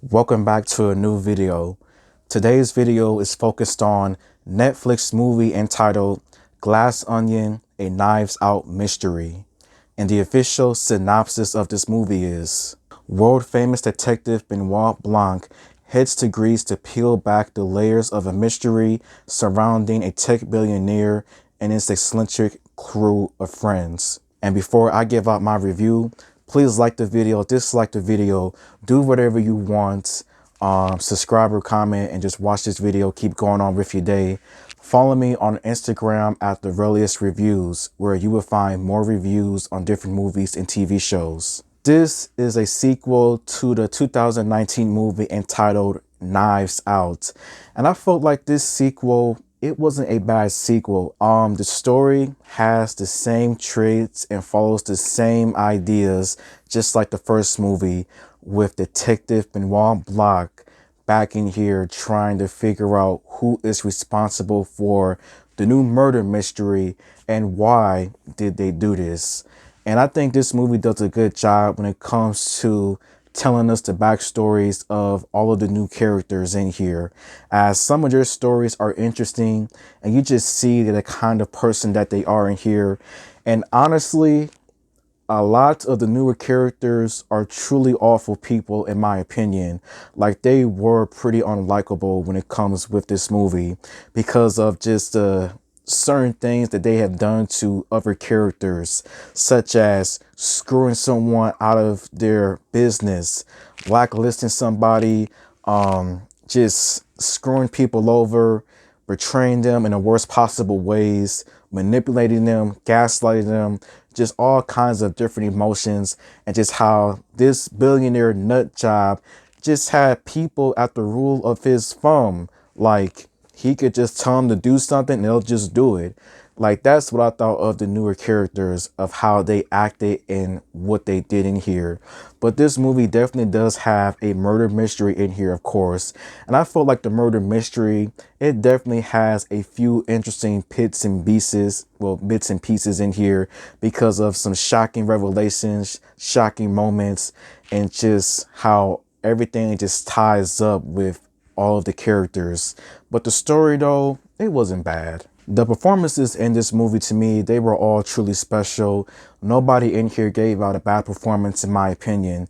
Welcome back to a new video. Today's video is focused on Netflix movie entitled Glass Onion, A Knives Out Mystery. And the official synopsis of this movie is: world famous detective Benoit Blanc heads to Greece to peel back the layers of a mystery surrounding a tech billionaire and his eccentric crew of friends. And before I give out my review, please like the video, dislike the video, do whatever you want. Subscribe or comment and just watch this video. Keep going on with your day. Follow me on Instagram at The Reliest Reviews, where you will find more reviews on different movies and TV shows. This is a sequel to the 2019 movie entitled Knives Out. And I felt like this sequel, it wasn't a bad sequel. The story has the same traits and follows the same ideas, just like the first movie, with Detective Benoit Blanc back in here trying to figure out who is responsible for the new murder mystery and why did they do this. And I think this movie does a good job when it comes to telling us the backstories of all of the new characters in here, as some of their stories are interesting and you just see the kind of person that they are in here. And honestly, a lot of the newer characters are truly awful people, in my opinion. Like, they were pretty unlikable when it comes with this movie because of just certain things that they have done to other characters, such as screwing someone out of their business, blacklisting somebody, just screwing people over, betraying them in the worst possible ways, manipulating them, gaslighting them, just all kinds of different emotions, and just how this billionaire nut job just had people at the rule of his thumb. Like, he could just tell them to do something and they'll just do it. Like, that's what I thought of the newer characters, of how they acted and what they did in here. But this movie definitely does have a murder mystery in here, of course. And I felt like the murder mystery, it definitely has a few interesting bits and pieces in here because of some shocking revelations, shocking moments, and just how everything just ties up with all of the characters. But the story, though, it wasn't bad. The performances in this movie, to me, they were all truly special. Nobody in here gave out a bad performance, in my opinion.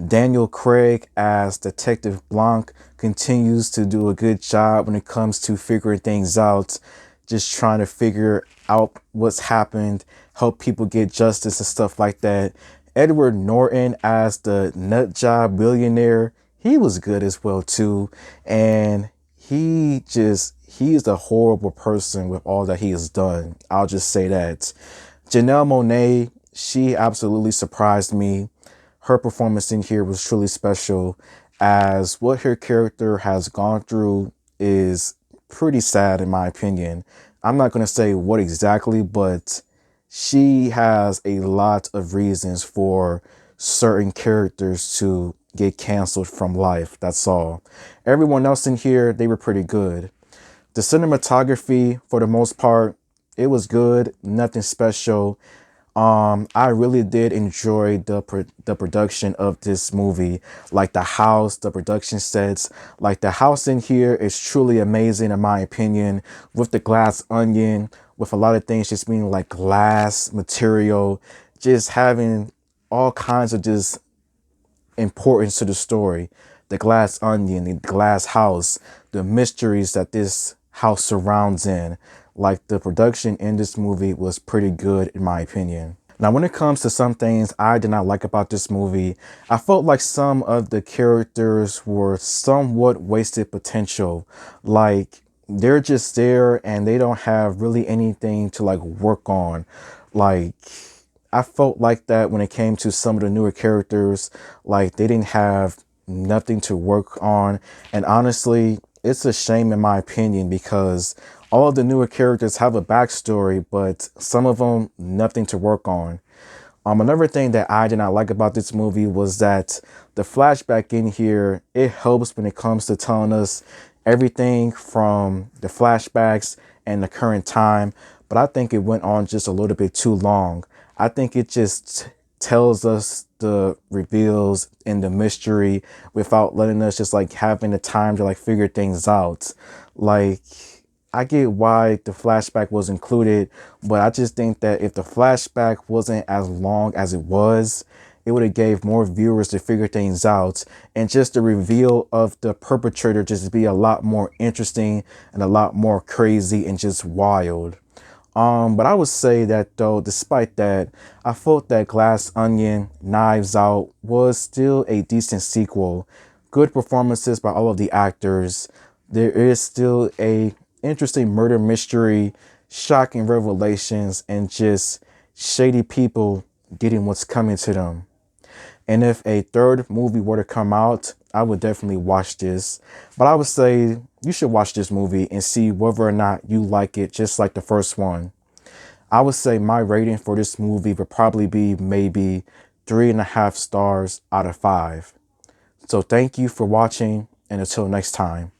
Daniel Craig as Detective Blanc continues to do a good job when it comes to figuring things out, just trying to figure out what's happened, help people get justice and stuff like that. Edward Norton as the nut job billionaire, he was good as well too. And he is a horrible person with all that he has done. I'll just say that. Janelle Monáe, she absolutely surprised me. Her performance in here was truly special, as what her character has gone through is pretty sad, in my opinion. I'm not going to say what exactly, but she has a lot of reasons for certain characters to get canceled from life. That's all. Everyone else in here, they were pretty good. The cinematography, for the most part, it was good. Nothing special. I really did enjoy the production of this movie. Like the house, the production sets. Like, the house in here is truly amazing, in my opinion, with the glass onion, with a lot of things just being like glass material, just having all kinds of just importance to the story. The glass onion, the glass house, the mysteries that this house surrounds in. Like, the production in this movie was pretty good, in my opinion. Now, when it comes to some things I did not like about this movie, I felt like some of the characters were somewhat wasted potential. Like, they're just there and they don't have really anything to like work on. Like, I felt like that when it came to some of the newer characters. Like, they didn't have nothing to work on. And honestly, it's a shame, in my opinion, because all of the newer characters have a backstory, but some of them, nothing to work on. Another thing that I did not like about this movie was that the flashback in here, it helps when it comes to telling us everything from the flashbacks and the current time. But I think it went on just a little bit too long. I think it just tells us the reveals and the mystery without letting us just like having the time to like figure things out. Like, I get why the flashback was included, but I just think that if the flashback wasn't as long as it was, it would have gave more viewers to figure things out, and just the reveal of the perpetrator just be a lot more interesting and a lot more crazy and just wild. But I would say that though, despite that, I thought that Glass Onion Knives Out was still a decent sequel. Good performances by all of the actors. There is still a interesting murder mystery, shocking revelations, and just shady people getting what's coming to them. And if a third movie were to come out, I would definitely watch this. But I would say you should watch this movie and see whether or not you like it just like the first one. I would say my rating for this movie would probably be maybe 3.5 stars out of 5. So thank you for watching, and until next time.